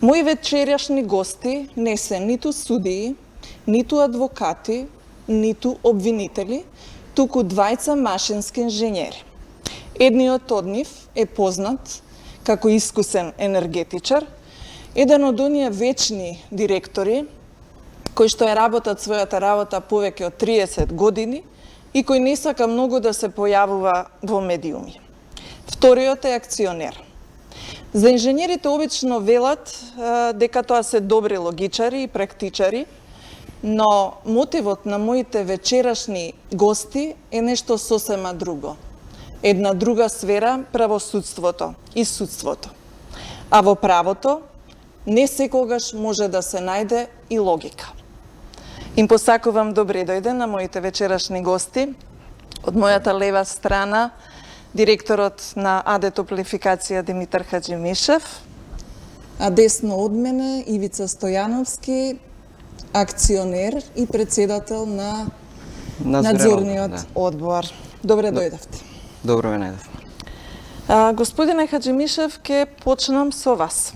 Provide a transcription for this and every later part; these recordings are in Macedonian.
Мои вечерјашни гости не се ниту судии, ниту адвокати, ниту обвинители, туку двајца машински инженери. Едниот од нив е познат како искусен енергетичар, еден од оние вечни директори кои што ја работат својата работа повеќе од 30 години и кој не сака многу да се појавува во медиуми. Вториот е акционер. За инженерите обично велат дека тоа се добри логичари и практичари, но мотивот на моите вечерашни гости е нешто сосема друго. Една друга сфера – правосудството и судството. А во правото не секогаш може да се најде и логика. Им посакувам добре дојде на моите вечерашни гости. Од мојата лева страна директорот на АД Топлификација Димитар Хаџимишев, а десно од мене Ивица Стојановски, акционер и председател на надзорниот одбор. Добре дојдовте. Добро ве најдов. Господине Хаџимишев, ќе почнам со вас.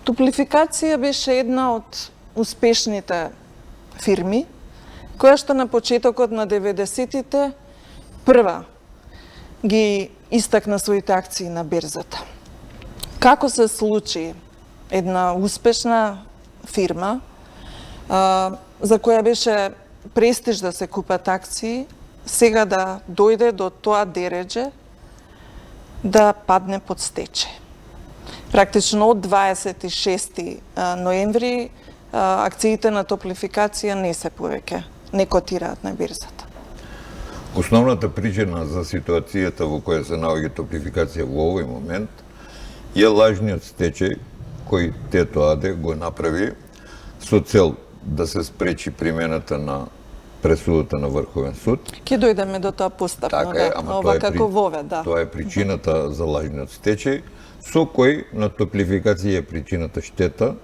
Топлификација беше една од успешните фирми, која што на почетокот на 90-тите прва ги истакна своите акции на берзата. Како се случи една успешна фирма, за која беше престиж да се купат акции, сега да дојде до тоа дередже да падне под стечај? Практично од 26 ноември акциите на Топлификација не се повеќе, не котираат на берзата. Основната причина за ситуацијата во која се наоѓа Топлификација во овој момент е лажниот стечај кој Тето АД го направи со цел да се спречи примената на пресудата на Врховен суд. Ќе дојдеме до тоа постапно, ова како вове, да. Тоа е причината за лажниот стечај, со кој на Топлификација е причината штета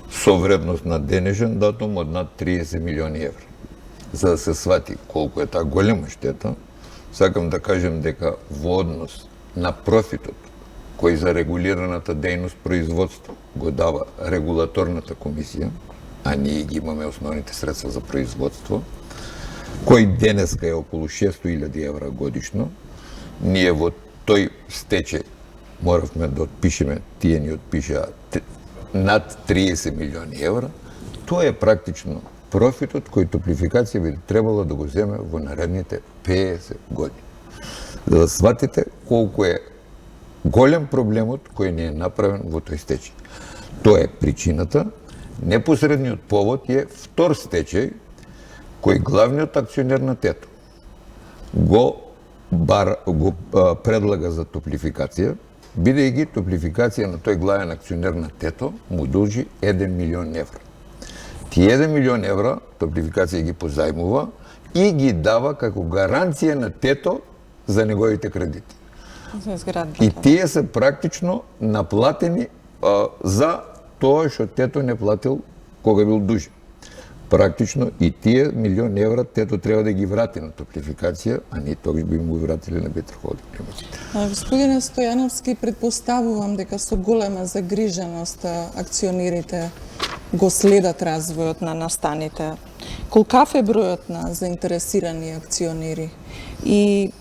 со вредност на денешен датум од над 30 милиони евра. За да се свати колку е таа голема штета, сакам да кажем дека во однос на профитот кој за регулираната дејност производство го дава регулаторната комисија, а ние ги имаме основните средства за производство, кој денеска е околу 600.000 евра годишно, ние во тој стечај моравме да отпишеме, тие ни отпишаа над 30 милиони евра, тоа е практично профитот кој Топлификација би требало да го земе во наредните 50 години. За да сватите колку е голем проблемот кој не е направен во тој стечај. Тоа е причината. Непосредниот повод е втор стечај кој главниот акционер на Тето го предлага за Топлификација, бидејќи Топлификација на тој главен акционер на Тето му должи 1 милион евра. Тие 1 милион евра Топлификација ги позајмува и ги дава како гаранција на Тето за неговите кредити. И тие се практично наплатени за тоа што Тето не платил кога бил дужен. Практично и тие милион евра Тето треба да ги врати на Топлификација, а ние тогаш би му вратили на Бетер Холдинг. Господине Стојановски, предпоставувам дека со голема загриженост акционерите го следат развојот на настаните. Колкав е бројот на заинтересирани акционери и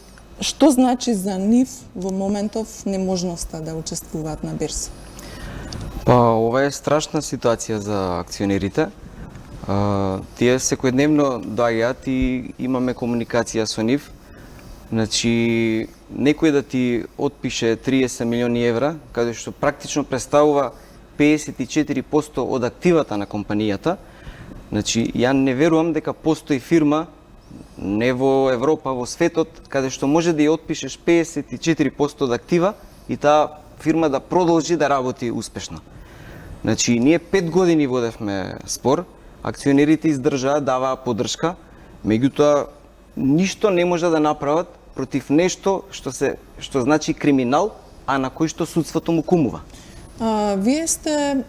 што значи за нив во моментов неможноста да учествуваат на берза? Па, ова е страшна ситуација за акционерите. Тие секојдневно доаѓаат и имаме комуникација со нив. Значи, некој да ти отпише 30 милиони евра, каде што практично представува 54% од активата на компанијата. Значи, ја не верувам дека постои фирма не во Европа, во светот, каде што може да ја отпишеш 54% од актива и таа фирма да продолжи да работи успешно. Значи, ние 5 години водевме спор, акционерите издржаа, даваа поддршка, меѓутоа ништо не може да направат против нешто што значи криминал, а на кој што судството му кумува. Вие сте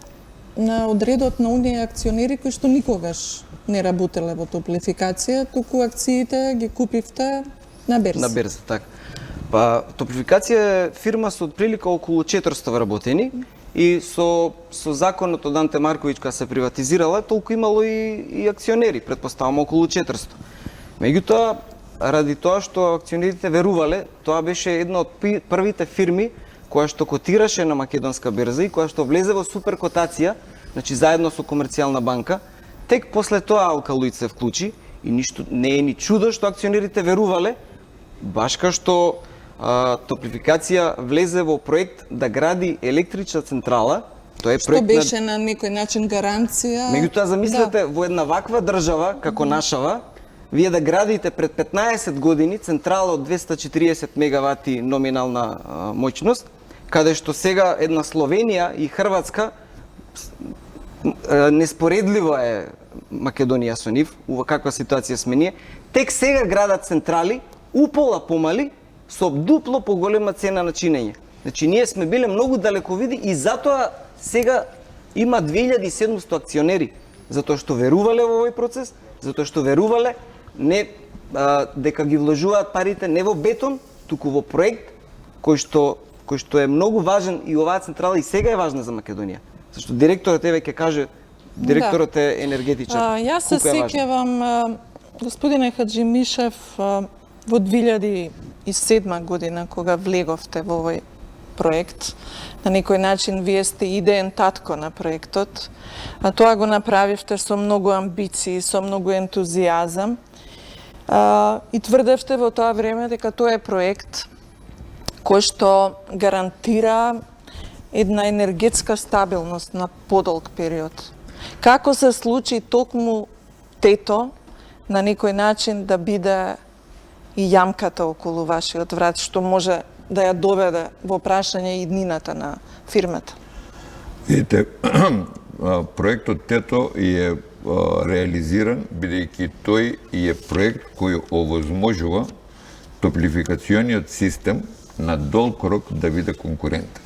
на одредот на оние акционери кои што никогаш не работеле во Топлификација, туку акциите ги купивте на берза. На берза, така. Па, Топлификација е фирма со отприлика околу 400 вработени и со законот од Анте Марковиќ кога се приватизирала, толку имало и акционери, претпоставам околу 400. Меѓутоа, ради тоа што акционерите верувале, тоа беше една од првите фирми која што котираше на македонска берза и која што влезе во супер котација, значи заедно со Комерцијална банка. Тек после тоа Алкалоид се вклучи и ништо не е ни чудо што акционерите верувале, баш кај што Топлификација влезе во проект да гради електрична централа. Тоа е проект Што беше на некој начин гаранција. Меѓутоа, замислете, во една ваква држава, како нашава, вие да градите пред 15 години централа од 240 мегавати номинална моќност, каде што сега една Словенија и Хрватска, неспоредливо е Македонија со нив, ува каква ситуација сме ние, тек сега градат централи, упола помали, со дупло поголема цена на чинење. Значи, ние сме биле многу далековиди и затоа сега има 2700 акционери, затоа што верувале во овој процес, затоа што верувале не дека ги вложуваат парите не во бетон, туку во проект кој што е многу важен и оваа централа и сега е важна за Македонија. Зашто директорот еве ќе каже, директорот е енергетичар. Јас се сеќавам, господине Хаджимишев, во 2007 година, кога влеговте во овој проект, на некој начин вие сте идеен татко на проектот, а тоа го направивте со многу амбиции, со многу ентузијазам, и тврдевте во тоа време дека тоа е проект кој што гарантира една енергетска стабилност на подолг период. Како се случи токму тето на некој начин да биде и јамката околу вашиот врат, што може да ја доведе во прашање иднината на фирмата? Видите, проектот Тето е реализиран, бидејќи тој е проект кој овозможува топлификациониот систем на долг рок да биде конкурентен.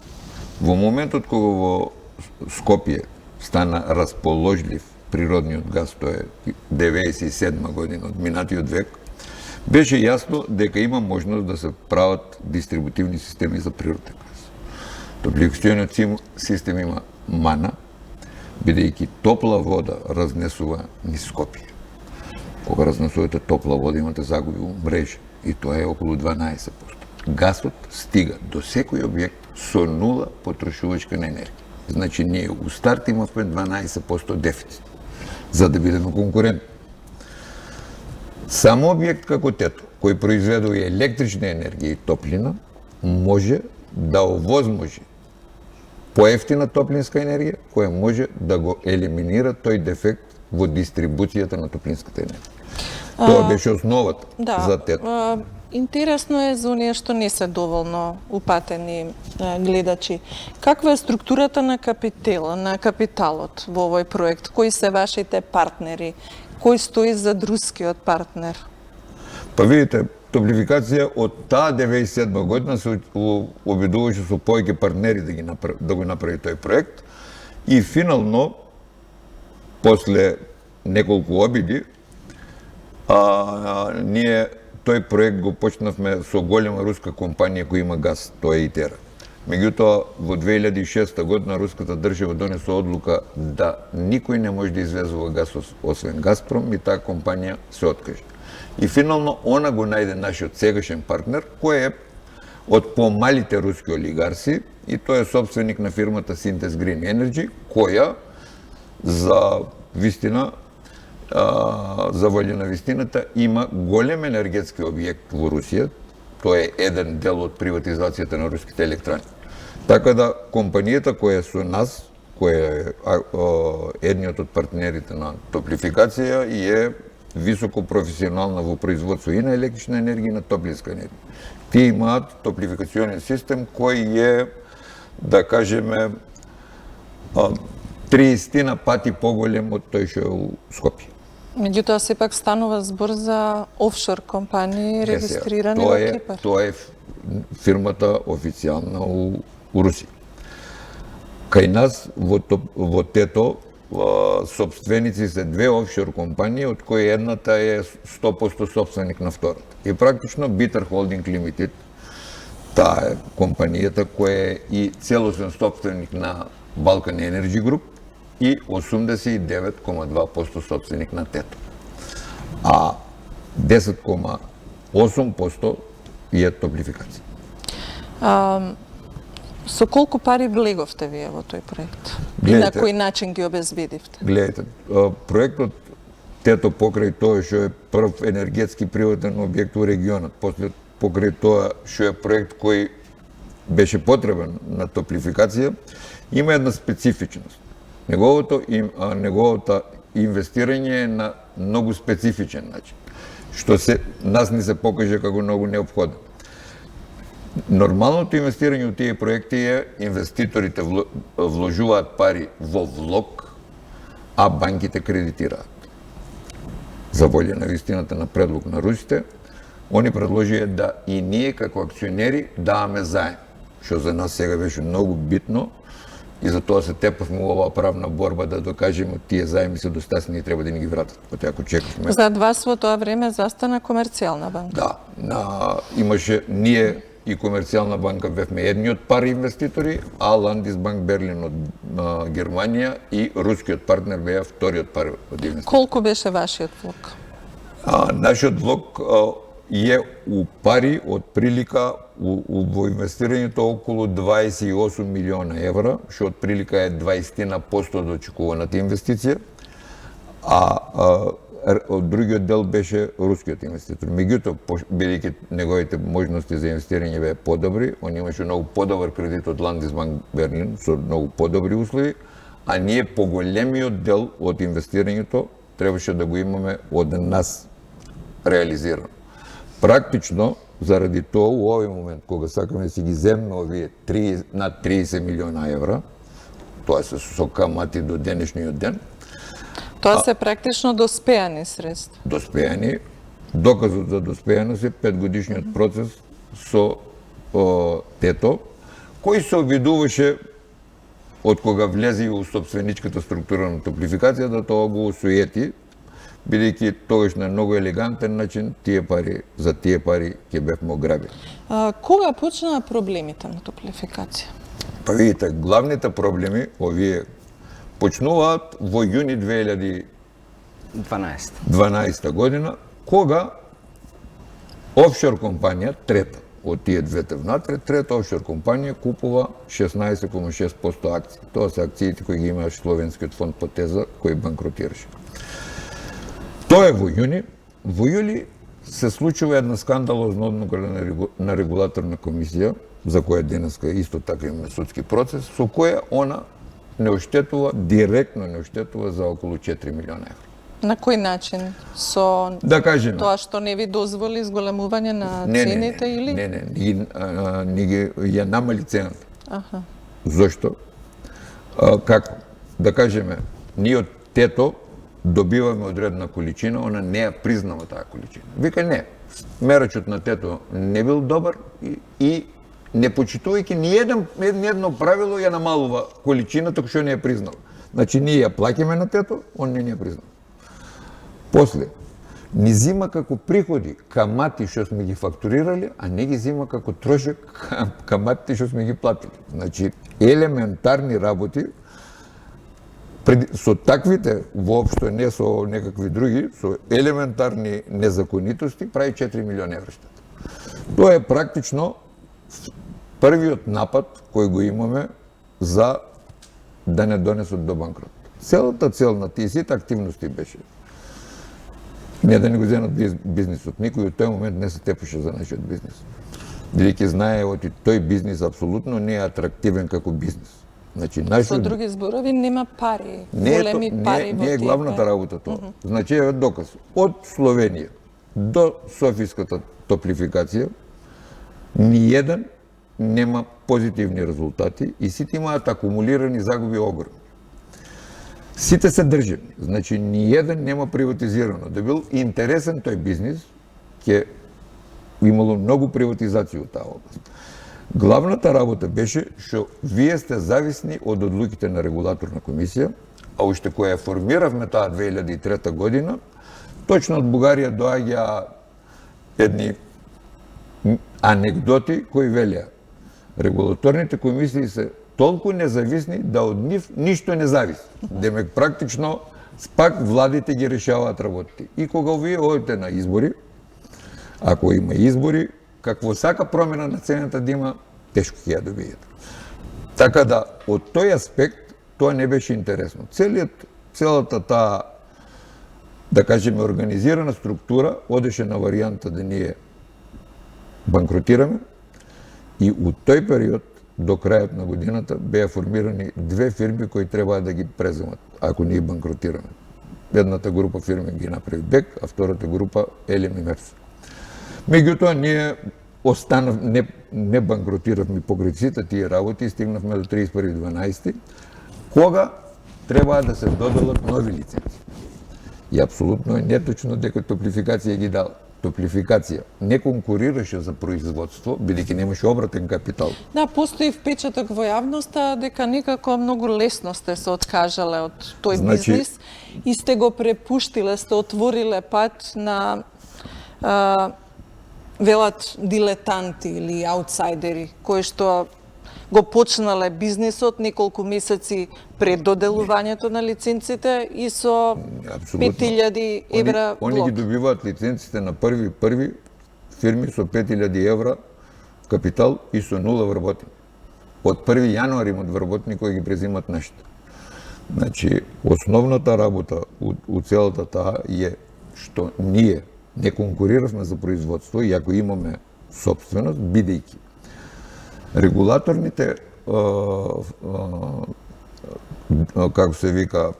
Во моментот кога во Скопје стана расположлив природниот газ, тоа е 97 година од минатиот век, беше јасно дека има можност да се прават дистрибутивни системи за природен газ. Топлификациониот систем има мана, бидејќи топла вода разнесува низ Скопје. Кога разнесувате топла вода, имате загуби во мрежа и тоа е околу 12%. Газот стига до секој објект со нула потрошувачка на енергија. Значи, ние у старт имавме 12% дефицит, за да бидеме конкурентни. Само објект како Тето, кој произведува и електрична енергија и топлина, може да овозможи поевтина топлинска енергија, која може да го елиминира тој дефект во дистрибуцијата на топлинската енергија. Тоа беше основата за Тето. Интересно е за оние што не се доволно упатени гледачи. Каква е структурата на капиталот во овој проект? Кои се вашите партнери? Кој стои зад рускиот партнер? Па видите, Топлификација од таа 97 година се обидуваше со повеќе партнери да го направи тој проект и финално, после неколку обиди, ние тој проект го почнавме со голема руска компанија која има газ, тоа е Итера. Меѓутоа, во 2006 година руската држава донесе одлука да никој не може да извезува газ освен Газпром и таа компанија се откаже. И финално она го најде нашиот сегашен партнер, кој е од помалите руски олигарси и тој е собственик на фирмата Synthos Green Energy, која за вистина, за волја на вистината, има голем енергетски објект во Русија. Тоа е еден дел од приватизацијата на руските електрани. Така да, компанијата која е со нас, која е едниот од партнерите на Топлификација и е високо професионална во производство и на електрична енергија и на топлинска енергија. Тие имаат топлификационен систем кој е, да кажеме, 30 пати поголем од тој што е у Скопје. Меѓутоа, сепак станува збор за офшор компании регистрирани во Кипар. Тоа е фирмата официјална у Русија. Кај нас во Тето собственици се две офшор компании, од кои едната е 100% собственик на втората. И практично Битер Холдинг Лимитед Таа е компанијата која е и целосен собственик на Balkan Energy Group и 89,2% собственик на ТЕТО. А 10,8% е топлификација. Со колку пари влеговте вие во тој проект? И на кој начин ги обезбедивте? Гледайте, проектот ТЕТО покрај тоа што е прв енергетски приватен објект у регионот, после покрај тоа што е проект кој беше потребен на топлификација, има една специфичност. Неговото инвестирање е на многу специфичен начин, што нас ни се покаже како многу неопходно. Нормалното инвестирање у тие проекти е инвеститорите вложуваат пари во влог, а банките кредитираат. За волја на вистината на предлог на русите, они предложија да и ние како акционери даваме заем, што за нас сега беше многу битно и за тоа се тепавме у оваа правна борба да докажеме тие заеми се достатни и треба да ни ги вратат. Ако чекавме. Зад вас во тоа време застана Комерцијална банка. Да, имаше ние и Комерцијална банка бевме едни од пари инвеститори, а Landesbank Берлин од Германија и рускиот партнер беа вториот пари од инвеститори. Колку беше вашиот влог? Нашиот влог е у пари од прилика во инвестирањето околу 28 милиона евра, што од прилика е 20% од очекуваната инвестиција, а од другиот дел беше рускиот инвеститор. Меѓутоа, бидејќи неговите можности за инвестирање беа подобри, он имаше многу подобар кредит од Landesbank Берлин со многу подобри услови, а ние поголемиот дел од инвестирањето требаше да го имаме од нас реализирано. Практично, заради тоа, у овој момент, кога сакаме да си ги земме овие над 30 милиона евра, тоа се со камати до денешниот ден, Тоа се практично доспеани средства. Доспеани. Доказот за доспеаност е 5-годишниот процес со ТЕТО, кој се обидуваше од кога влезе у собственичката структура на топлификација да тоа го осуети, бидејќи тогаш на многу елегантен начин за тие пари ќе бевме ограбени. Кога почнаа проблемите на топлификација? Па видите, главните проблеми овие почнуваат во јуни 2012 година, кога офшор компанија, трета од тие двете внатре, трета офшор компанија купува 16,6% акции. Тоа се акциите кои ги имаше Словенскиот фонд Потеза, кој банкротираше. Тоа е во јуни. Во јули се случува една скандалозна одлука на регулаторна комисија, за која денеска исто така имаме судски процес, со која она директно не оштетува за околу 4 милиона евра. На кој начин? Со тоа што не ви дозволи зголемување на цените или? Не, ги ја намали цената. Зошто? Како? Да кажеме, ние од ТЕТО добиваме одредна количина, она не ја признава таа количина. Вика не, мерачот на ТЕТО не бил добар и не почитувајќи ни едно правило ја намалува количината што не ја признал. Значи ние ја плаќаме на ТЕТО, он не ја признал. После, ни зима како приходи камати што сме ги фактурирали, а не ги зима како трошок каматите што сме ги платили. Значи, елементарни работи, со таквите, воопшто не со некакви други, со елементарни незаконитости, прави 4 милиона евра штета. Тоа е практично првиот напад кој го имаме за да не донесат до банкрот. Целата цел на тие сите активности беше не да не го зенат бизнисот. Никој од тој момент не се тепаше за нашиот бизнис. Бидејќи знае оти тој бизнис апсолутно не е атрактивен како бизнис. Значи, Со други зборови нема пари, големи пари во не е главната работа тоа. Значи, е доказ. Од Словенија до Софиската топлификација ни еден нема позитивни резултати и сите имаат акумулирани загуби огромни. Сите се државни, значи ни еден нема приватизирано. Да бил интересен тој бизнис, ќе имало многу приватизација од таа област. Главната работа беше што вие сте зависни од одлуките на регулаторна комисија, а уште која формиравме таа 2003 година, точно од Бугарија доаѓа едни анекдоти кои велеа. Регулаторните комисии се толку независни да од нив ништо не зависи. Демек практично пак владите ги решаваат работите. И кога вие одите на избори, ако има избори, какво сака промена на цената да има, тешко ќе ја добиете. Така да, од тој аспект, тоа не беше интересно. Целата таа, да кажеме, организирана структура одеше на варијанта да ние банкротираме и од тој период до крајот на годината беа формирани две фирми кои требаа да ги преземат, ако ние банкротираме. Едната група фирми ги направи БЕК, а втората група Елем и Мерс. Меѓутоа, ние не банкротиравме покрај сите тие работи и стигнавме до 31.12. кога требаа да се доделат нови лицензи. И апсолутно е неточно дека Топлификација ги дала. Топлификација не конкурираше за производство, бидејќи немаше обратен капитал. Да, постои впечаток во јавноста дека некако многу лесно сте се откажале од тој бизнис и сте го препуштиле, сте отвориле пат на велат дилетанти или аутсайдери, кои што го почнале бизнисот неколку месеци пред доделувањето на лиценците и со 5000 евра Они влог. ги добиваат лиценците на први фирми со 5000 евра капитал и со 0 вработени. Од 1 јануари имат вработени кои ги презимат нашите. Значи, основната работа у целата таа е што ние не конкуриравме за производство, иако имаме собственост, бидејќи регулаторните како се вика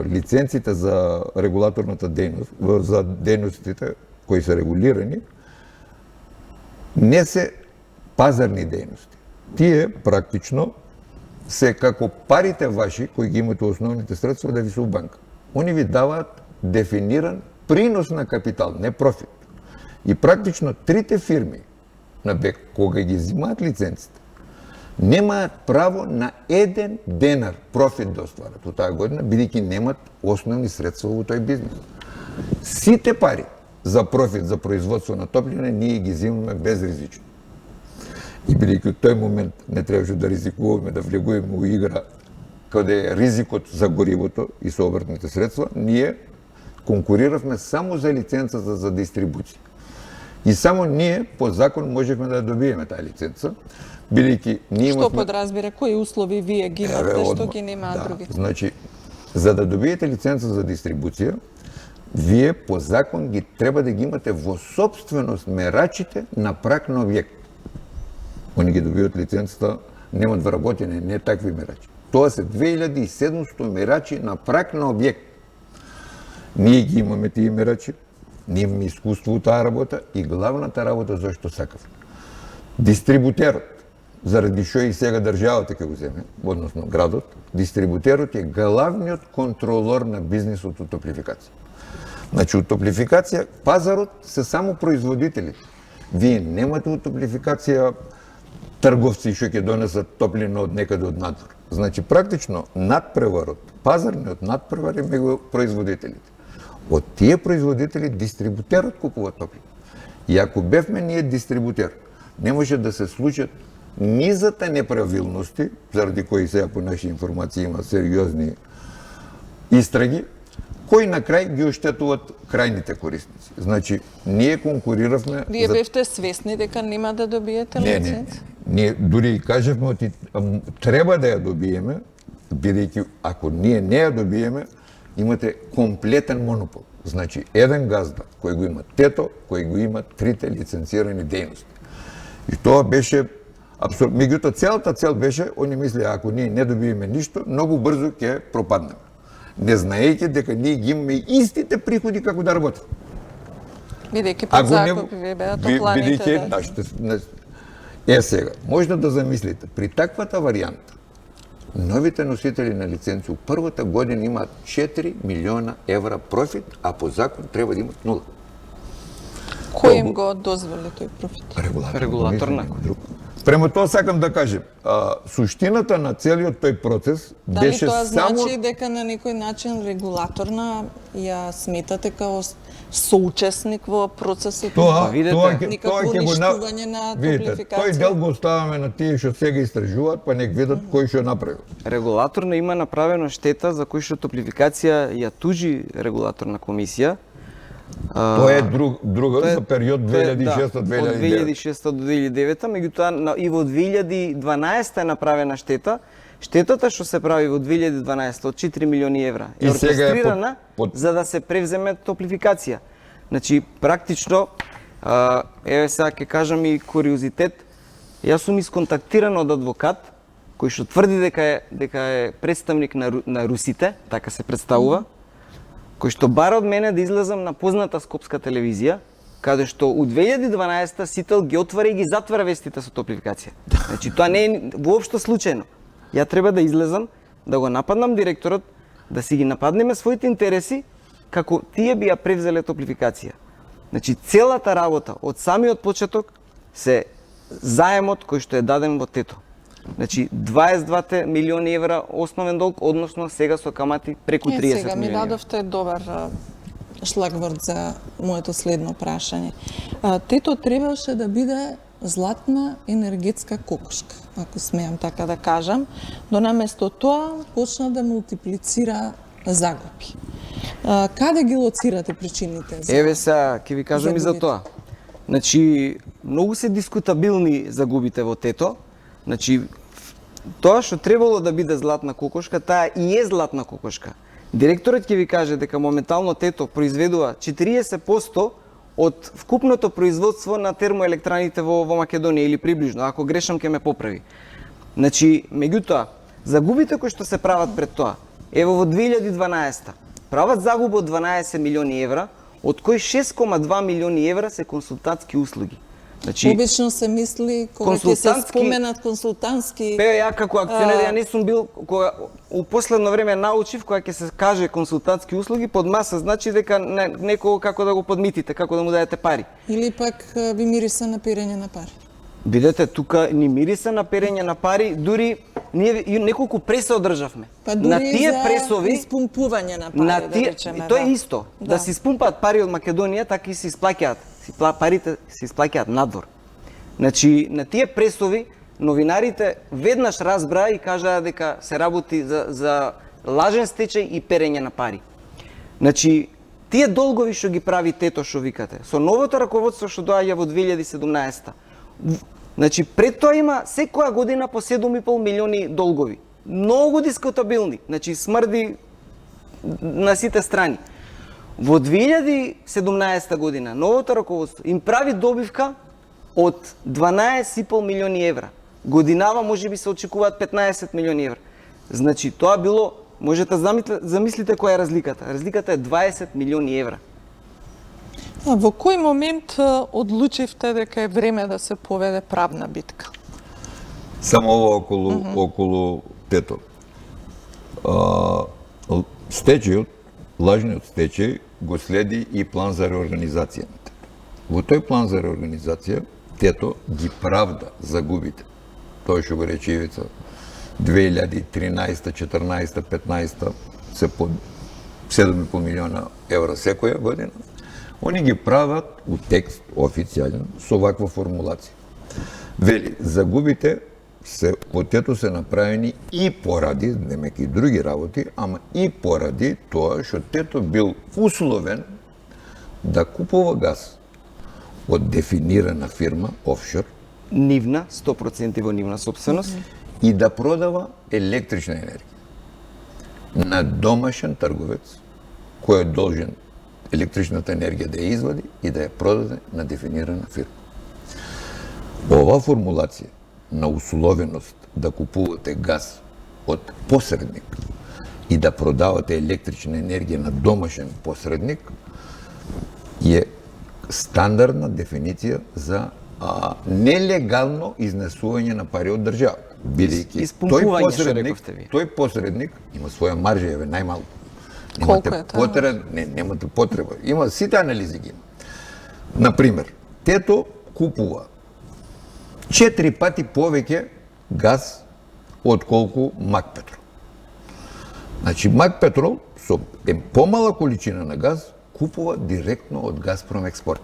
лиценците за регулаторната дејност, за дејностите кои се регулирани, не се пазарни дејности. Тие практично се како парите ваши кои ги имате основните средства да ви се у банка. Они ви даваат дефиниран принос на капитал, не профит. И практично трите фирми на БЕК, кога ги взимаат лиценците, немаат право на 1 денар профит да остварат од таа година, бидејќи немат основни средства во тој бизнес. Сите пари за профит, за производство на топлина, ние ги взимаме безризично. И бидејќи од тој момент не требаше да ризикуваме, да влегуваме во игра каде е ризикот за горивото и со обртните средства, ние конкуриравме само за лиценцата за дистрибуција. И само ние по закон можевме да добиеме таа лиценца, бидејќи ние Што подразбира, кои услови вие ги имате, што ги немаат други? Значи, за да добиете лиценца за дистрибуција, вие по закон ги треба да ги имате во собственост мерачите на прак на објект. Они ги добиваат лиценцата, немат вработени, не такви мерачи. Тоа се 2700 мерачи на прак на објект. Ние ги имаме тие мерачи, ние имаме искуство у таа работа и главната работа зашто сакав. Дистрибутерот, заради што и сега државата ќе го земе, односно градот, дистрибутерот е главниот контролор на бизнисот од Топлификација. Значи, од Топлификација, пазарот се само производителите. Вие немате од Топлификација трговци што ќе донесат топлина од некаде од надвор. Значи, практично, надпреварот, пазарниот надпревар е меѓу производителите. Од тие производители дистрибутерот купува топлина. И ако бевме ние дистрибутер, не може да се случат низата неправилности, заради кои сега по наши информации има сериозни истраги, кои на крај ги оштетуваат крајните корисници. Значи, ние конкуриравме... Вие бевте свесни дека нема да добиете лиценз? Ние дури и кажевме, треба да ја добиеме, бидејќи ако ние не ја добиеме, имате комплетен монопол. Значи, еден газда кој го има тето, кој го има трите лиценцирани дејности. И тоа беше абсолютно. Меѓутоа, целата цел беше, они мисли, ако ние не добиеме ништо, многу брзо ќе пропаднеме. Не знаејќи дека ние ги имаме истите приходи како да работат. Бидејќи под закупи ви беа топланите. Сега, можна да замислите, при таквата варијанта, новите носители на лиценци у првата година имаат 4 милиона евра профит, а по закон треба да имат 0. Кој им го дозволи тој профит? Регулаторна. Према тоа сакам да кажем, суштината на целиот тој процес Дали беше тоа само... значи дека на некој начин регулаторна ја сметате као соучесник во процесот? Тоа, видете, никакво ќе го уништување на Видите, топлификација? тој дел го оставаме на тие што сега истражуваат, па нек видат кој што направил. Регулаторно има направено штета за кој што топлификација ја тужи регулаторна комисија. Тоа е друга за период тоа е, 2006-2009. Од 2006 до 2009, меѓутоа и во 2012 е направена штета. Штетата што се прави во 2012 од 4 милиони евра е И сега е оркестрирана за да се превземе топлификација. Значи, практично, еве сега ќе кажам и куриозитет, јас сум исконтактиран од адвокат кој што тврди дека е представник на русите, така се представува, кој што бара од мене да излезам на позната скопска телевизија, каде што у 2012 Сител ги отвара и ги затвара вестите со топлификација. Значи, тоа не е воопшто случајно. Ја треба да излезам, да го нападнам директорот, да си ги нападнеме своите интереси, како тие би ја превзеле топлификација. Значи, целата работа од самиот почеток се заемот кој што е даден во ТЕТО. Значи, 22 милиони евра основен долг, односно сега со камати преку 30 милиони. Сега ми дадовте добар шлагворд за моето следно прашање. ТЕТО требаше да биде златна енергетска кокошка, ако смеам така да кажам, но наместо тоа почна да мултиплицира загуби. Каде ги лоцирате причините? Еве сега, ќе ви кажам и за загубите? тоа. Значи, многу се дискутабилни загубите во ТЕТО. Значи, тоа што требало да биде златна кокошка, таа и е златна кокошка. Директорот ќе ви каже дека моментално ТЕТО произведува 40% од вкупното производство на термоелектраните во Македонија или приближно, ако грешам ќе ме поправи. Значи, меѓутоа, загубите кои што се прават пред тоа, ево во 2012 прават загуба од 12 милиони евра, од кои 6,2 милиони евра се консултантски услуги. Значи, Обично се мисли кога ќе се споменат консултантски... Ја како акционер ја не сум бил, кога у последно време научив кога ќе се каже консултантски услуги, под маса значи дека некого како да го подмитите, како да му дадете пари. Или пак ви мириса на перење на пари? Бидете, тука ни мириса на перење на пари, дури ние неколку преса одржавме. Па дури на тие за пресови, испумпување на пари, на тие, да речеме. тоа е исто. Да се испумпаат пари од Македонија, така и се исплаќаат. Парите се исплаќаат надвор. Значи, на тие пресови, новинарите веднаш разбраа и кажаа дека се работи за лажен стечај и перење на пари. Значи, тие долгови што ги прави ТЕТО, што викате, со новото раководство што доаѓа во 2017, значи, пред тоа има секоја година по 7,5 милиони долгови. Многу дискутабилни, значи смрди на сите страни. Во 2017 година новото раководство им прави добивка од 12,5 милиони евра. Годинава може би се очекуваат 15 милиони евра. Значи тоа било, можете замислите која е разликата. Разликата е 20 милиони евра. Во кој момент одлучивте дека е време да се поведе правна битка? Само ова околу ТЕТО. Стечајот, лажниот стечај го следи и план за реорганизација. Во тој план за реорганизација ТЕТО ги правда загубите. Тоа што го рече Ивица, 2013, 14, 15 се по 7,5 милиона евра секоја година. Они ги прават у текст официјален со ваква формулација. Вели, загубите во ТЕТО се направени и поради, немеки други работи, ама и поради тоа што ТЕТО бил условен да купува газ од дефинирана фирма, офшор, Нивна, 100% во нивна собственост. и да продава електрична енергија на домашен трговец кој е должен електричната енергија да ја извади и да ја продаде на дефинирана фирма. Ова формулација на условеност да купувате газ од посредник и да продавате електрична енергија на домашен посредник е стандардна дефиниција за нелегално изнесување на пари од државата. Бидејќи тој посредник има своја маржа, еве најмалку. Колку е таа? Немате потреба. Има сите анализи ги. Например, ТЕТО купува 4 пати повеќе газ отколку Мак Петрол. Значи, Мак Петрол со помала количина на газ купува директно од Газпром Експорт.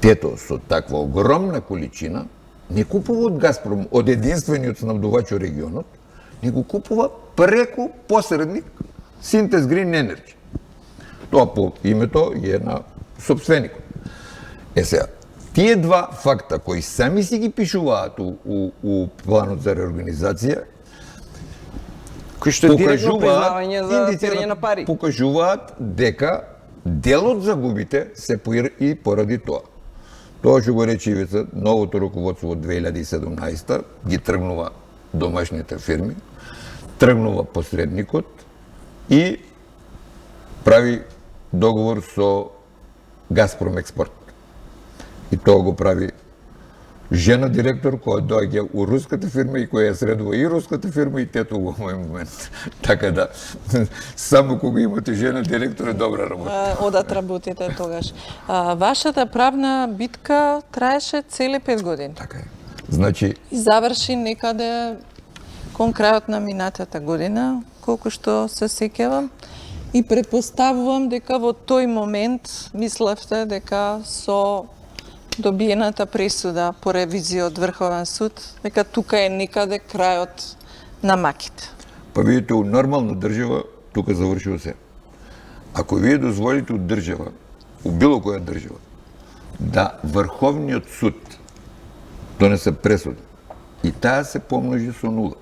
Тето со таква огромна количина не купува од Газпром, од единствениот снабдувач во регионот, него купува преку посредник Синтез Грин Енерджи. Тоа по името е на собственикот. Сега, тие два факта кои сами си ги пишуваат у планот за реорганизација, Кој што е директно признавање за перење на пари. покажуваат дека дел од загубите се и поради тоа. Тоа што го рече Ивица, новото руководство од 2017 ги тргнува домашните фирми, тргнува посредникот и прави договор со Газпром Експорт. И тоа го прави жена директор која доаѓа у руската фирма и која ја средува и руската фирма и тето во мој момент. Така да, само кога имате жена директор е добра работа. Одат работите тогаш. Вашата правна битка траеше цели 5 години. Така е. Значи, И заврши некаде кон крајот на минатата година, колку што се сеќавам. И претпоставувам дека во тој момент мислевте дека со добиената пресуда по ревизија од Врховен суд, дека тука е некаде крајот на маките. па видите, у нормална држава тука завршува се. Ако вие дозволите од држава, у било која држава, да Врховниот суд донесе пресуда и таа се помножи со нула,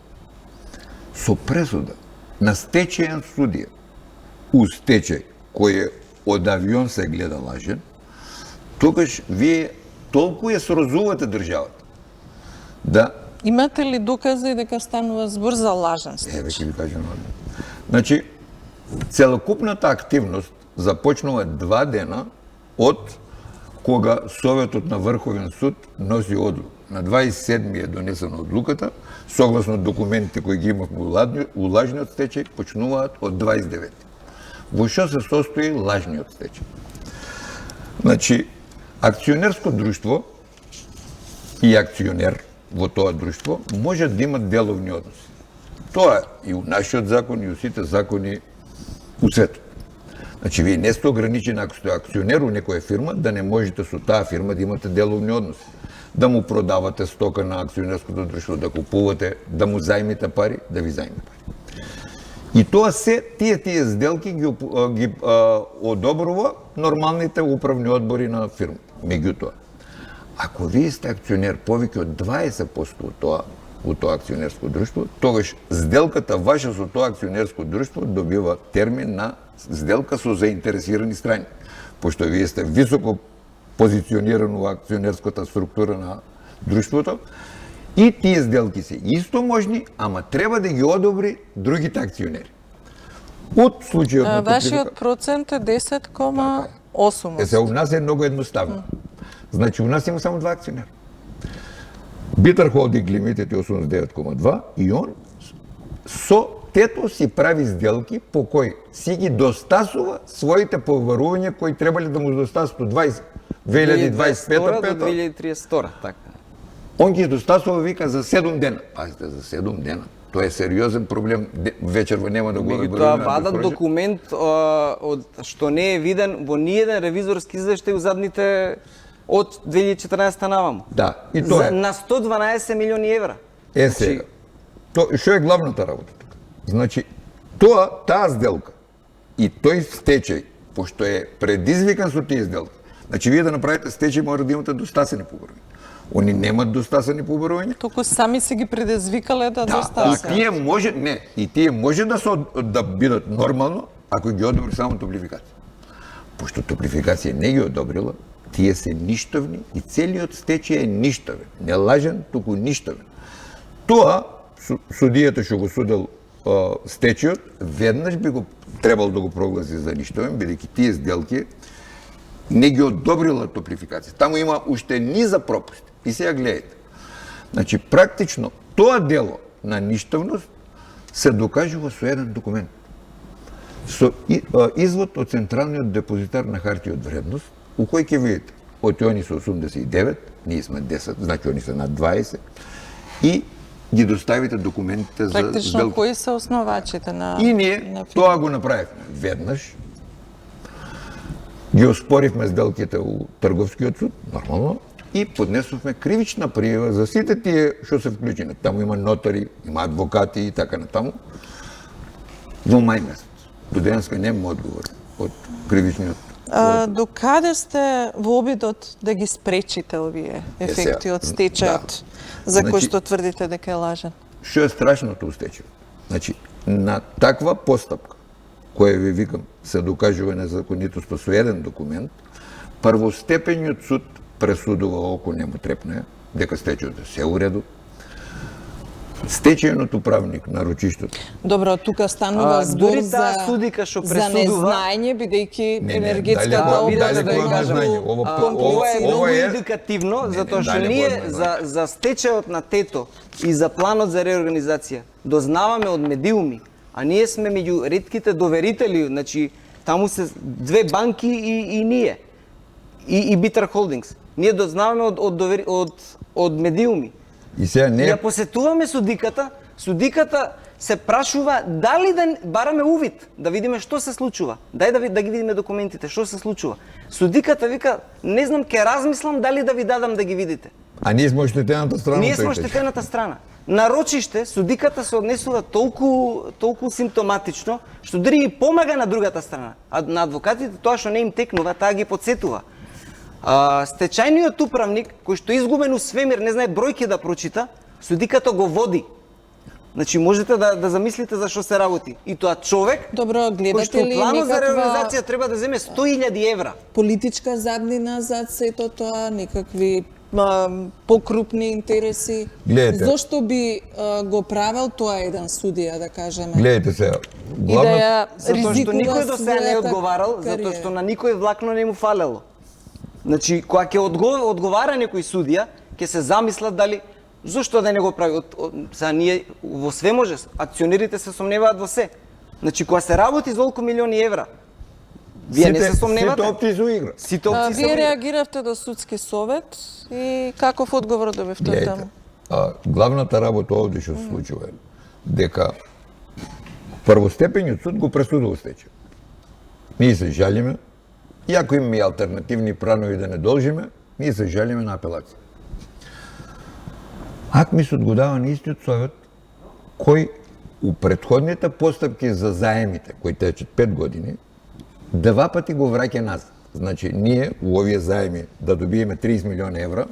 со пресуда на стечаен судија, у стечај кој е од авион се гледа лажен, тогаш вие толку ја срозувате државата. Да, Имате ли докази дека станува збор за лажен еве стечај? ќе ви кажам одма. Значи, целокупната активност започнува 2 дена од кога Советот на Врховен суд носи одлука. На 27 е донесена одлуката, согласно документите кои ги имавме у лажниот стечај, почнуваат од 29. Во што се состои лажниот стечај? Значи, акционерско друштво и акционер во тоа друштво може да имат деловни односи. Тоа и у нашиот закон, и у сите закони у светот. Значи, вие не сте ограничени, ако сте акционер у некоја фирма, да не можете со таа фирма да имате деловни односи. Да му продавате стока на акционерското друштво, да купувате, да му зајмите пари, да ви зајме пари. И тоа се тие сделки ги одобрува нормалните управни одбори на фирма. Меѓутоа, ако вие сте акционер повеќе од 20% у тоа акционерско друштво, тогаш сделката ваша со тоа акционерско друштво добива термин на сделка со заинтересирани страни. Пошто вие сте високо позиционирано во акционерската структура на друштвото, и тие сделки се исто можни, ама треба да ги одобри другите акционери. Од случајот на Вашиот процент е 10,8%. Сега, у нас е многу едноставно. Значи, у нас има само 2 акционера. Битар Холдинг Лимитед е 89,2 и он со тето си прави сделки по кои си ги достасува своите поварувања кои требале да му достасат од 2025 до 2032, така. Он ги достасува, вика, за 7 дена. Пазите, за 7 дена. Тоа е сериозен проблем. Вечерва нема да го Меѓутоа вадат документ што не е виден во ниеден ревизорски извештај у задните од 2014 наваму. Да, и тоа е. На 112 милиони евра. Е сега. Што е главната работа тука? Значи, таа сделка и тој стечај, пошто е предизвикан со тие сделки. Значи, вие да направите стечај, мора да имате достасени побарувања. Они немат достасени побарувања. Току сами се ги предизвикале да И достасат. тие може да бидат нормално ако ги одобри само топлификација. Пошто топлификација не ги одобрила, тие се ништовни и целиот стечај е ништовен. Не лажен, туку ништовен. Тоа судијата што го судел стечајот веднаш би го требал да го прогласи за ништовен, бидејќи тие сделки не ги одобрила топлификација. Таму има уште низа пропусти. И сега гледајте. Значи, практично, тоа дело на ништовност се докажува со еден документ. Со извод од Централниот депозитар на хартија од вредност, у кој ќе видите От они са 89, ние сме 10, значи они са над 20, и ги доставите документите за Практично, сделки. кои се основачите на... И ние на това го направихме веднъж. Ги оспорихме сделките у Търговскиот суд, нормално, и поднесохме кривична приява за сите тие што се вклучени. Таму има нотари, има адвокати и така натаму. Во мај месец. До денеска нема одговор од кривичниот. До каде сте во обидот да ги спречите овие ефекти сега, од стечајот, за кој Значи, што тврдите дека е лажен? Што е страшното у стечај? Значи, на таква постапка, која ви викам, се докажува незаконитост со еден документ, првостепениот суд пресудува око нему трепне, дека стечајот е се уреду. Стечајниот управник на ручиштето. Добро, тука станува збор дури за, таа судика што за пресудува- незнаење, бидејќи Не, енергетската далеко- област далеко е од многу незнање. Ова е многу Ова е- индикативно, Не, затоа што далеко ние од за стечајот на ТЕТО и за планот за реорганизација дознаваме од медиуми, а ние сме меѓу ретките доверители, значи таму се две банки и ние. И Битър Холдингс. Ние дознаваме од медиуми. И сега не Ја е посетуваме судиката се прашува дали да бараме увид, да видиме што се случува. Дај да ги видиме документите, што се случува. Судиката вика, не знам, ке размислам дали да ви дадам да ги видите. А ние сме оштетената страна. Ние тој сме тече. оштетената страна. На рочиште судиката се однесува толку симптоматично, што дури и помага на другата страна. А на адвокатите тоа што не им текнува, таа ги подсетува. Стечајниот управник, кој што е изгубен у свемир, не знае бројки да прочита, судиката го води. Значи можете да замислите за што се работи. И тоа човек Добро, кој гледате што ли планот за некаква реорганизација треба да земе 100.000 евра. политичка заднина зад сето тоа, некакви покрупни интереси? Гледате. Зошто би го правел тоа еден судија, да кажеме? Гледайте сега. И да ја Затоа што никој ризикува до сега не е својата одговарал, затоа кариера. што на никој влакно не му фалело. Значи, кога ќе одговара некој судија, ќе се замислат дали зошто да не го прави. Сега ние во све може, акционерите се сомневаат во се. Значи, кога се работи за колку милиони евра, вие не се сомневате. Сите опции се уигра. Сите опции се Вие уигра. реагиравте до судски совет и каков одговор добивте од Гледайте, таму? главната работа овде што се случува е дека првостепениот суд го пресудува стечај. Ние се жалиме, и ако имаме и алтернативни планови да не должиме, ние се жалиме на апелација. АКМИСот го дава на истиот совет кој у претходните постапки за заемите, кои течат 5 години, 2 пати го враќа назад. Значи, ние у овие заеми да добиеме 30 милиона евра,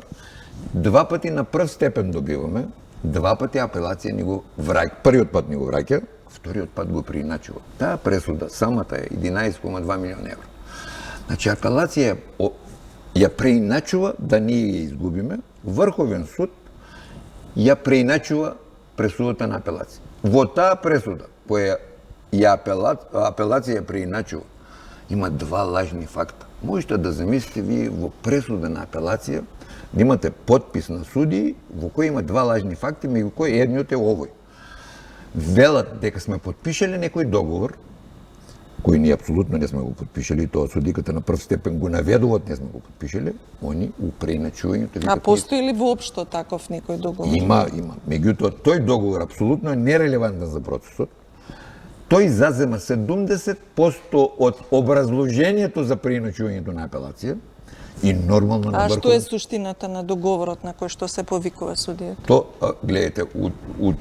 2 пати на прв степен добиваме, 2 пати апелација ни го враќа. Првиот пат ни го враќа, вториот пат го прииначува. Таа пресуда самата е 11,2 милиона евра. Значи, апелација ја преиначува да ние ја изгубиме, Врховен суд ја преиначува пресудата на апелација. Во таа пресуда, која апелација ја преиначува, има 2 лажни факта. Можете да замислите вие во пресуда на апелација да имате подпис на судии во кој има 2 лажни факти, меѓу кои едниот е овој. Велат дека сме подпишале некој договор, кој ние апсолутно не сме го подпишали, тоа судиката на прв степен го наведуваат, не сме го подпишале, они у преиначувањето А постои ли воопшто таков некој договор? Има. Меѓутоа, тој договор апсолутно е нерелевантен за процесот. Тој зазема 70% од образложението за преиначувањето на апелација и нормално на А што Врховен. е суштината на договорот на кој што се повикува судијата? Гледайте, у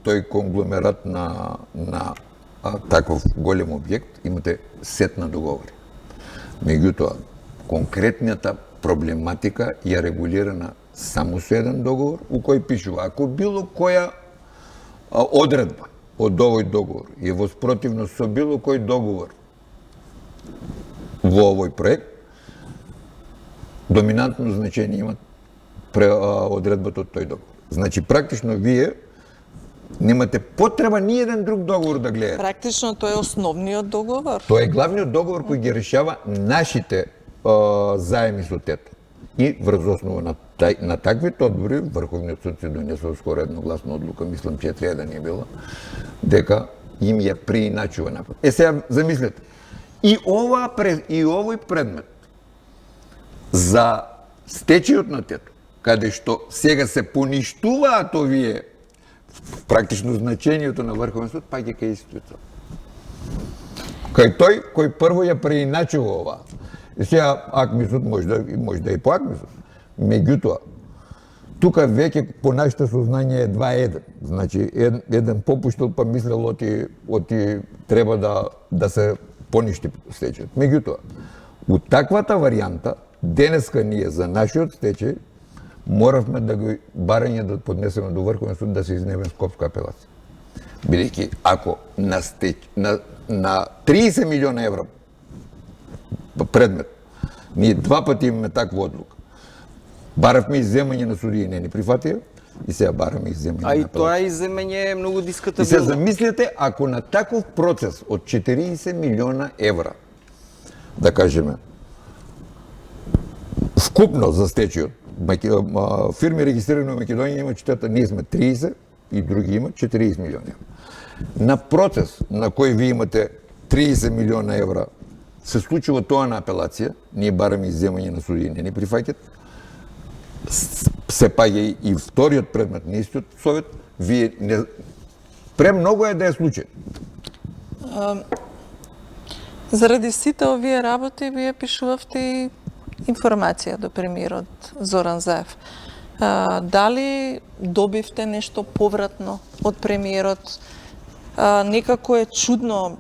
тој конгломерат на таков голем објект имате сет на договори. Меѓутоа, конкретната проблематика ја регулирана само со еден договор, у кој пишува, ако било која одредба од овој договор е воспротивно со било кој договор во овој проект, доминантно значење има одредбата од тој договор. Значи, практично вие немате потреба ни еден друг договор да гледате. Практично тој е основниот договор. Тоа е главниот договор кој ги решава нашите заеми со ТЕТО. И врз основа на таквите одбори, Врховниот суд се донесува скоро едногласна одлука, мислам 4-1 е била, дека им ја преиначува напад. Сега замислете, и овој предмет за стечајот на тето, каде што сега се поништуваат овие практично значењето на Врховен суд, паѓа кај истото. Кај тој кој прво ја преиначува ова. И сега Акмисот може да и по Акмисот. Меѓутоа, тука веќе по нашето сознание е 2-1. Значи, еден попуштил па мислел оти треба да се поништи стечајот. Меѓутоа, у таквата варијанта, денеска ние за нашиот стечај моравме да го барање да поднесеме до Врховен суд да се изнеме скопска апелација. Бидејќи ако на 30 милиона евра предмет, ние два пати имаме таква одлука. Баравме изземање на судии, не ни прифатија, и сега бараме изземање на А и апелација. тоа изземање е многу И се дискутабилно. замислете, ако на таков процес од 40 милиона евра, да кажеме, вкупно за стечајот, фирми регистрирани во Македонија има штета, ние сме 30 и други имат 40 милиона евра. На процес на кој ви имате 30 милиона евра, се случува тоа на апелација, ние бараме изземање на судии, не ни прифаќат, се паѓа и вториот предмет на истиот совет, вие не... Премногу е да е случај. Заради сите овие работи, вие пишувавте и информација до премиерот Зоран Заев. Дали добивте нешто повратно од премиерот? Некако е чудно.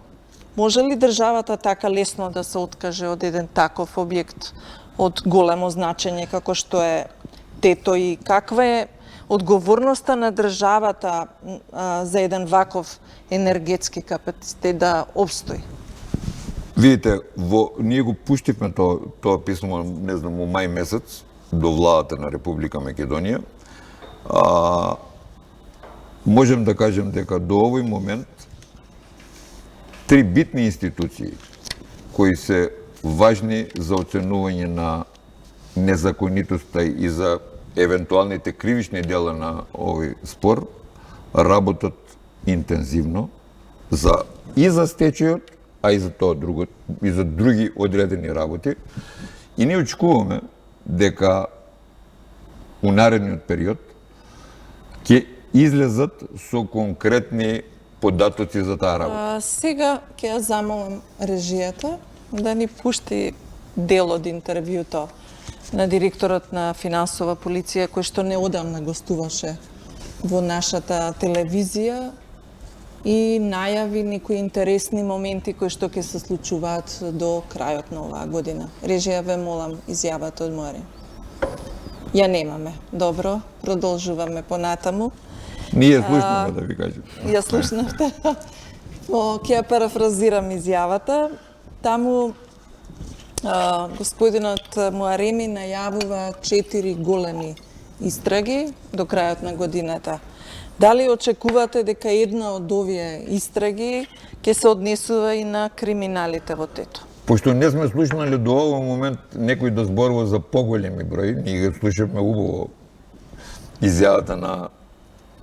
Може ли државата така лесно да се откаже од еден таков објект од големо значење како што е тето, и каква е одговорноста на државата за еден ваков енергетски капацитет да обстои? Видите, ние го пуштивме тоа писмо, не знам, у мај месец до владата на Република Македонија. Можем да кажем дека до овој момент три битни институции кои се важни за оценување на незаконитоста и за евентуалните кривични дела на овој спор работат интензивно и за стечајот, а и за тоа друго, и за други одредени работи. И ние очекуваме дека у наредниот период ќе излезат со конкретни податоци за таа работа. Сега ќе ја замолам режијата да ни пушти дел од интервјуто на директорот на финансова полиција, кој што неодамна гостуваше во нашата телевизија и најави некои интересни моменти кои што ќе се случуваат до крајот на оваа година. Режија, ве молам, изјавата од море. Ја немаме. Добро, продолжуваме понатаму. Ние слушнаме, да ви кажем. Ја слушнавте. Ќе ја парафразирам изјавата. Таму господинот Муареми најавува 4 големи истраги до крајот на годината. Дали очекувате дека една од овие истраги ќе се однесува и на криминалите во тето? Пошто не сме слушнали до овој момент некој да зборува за поголеми број, ние го слушавме убаво изјавата на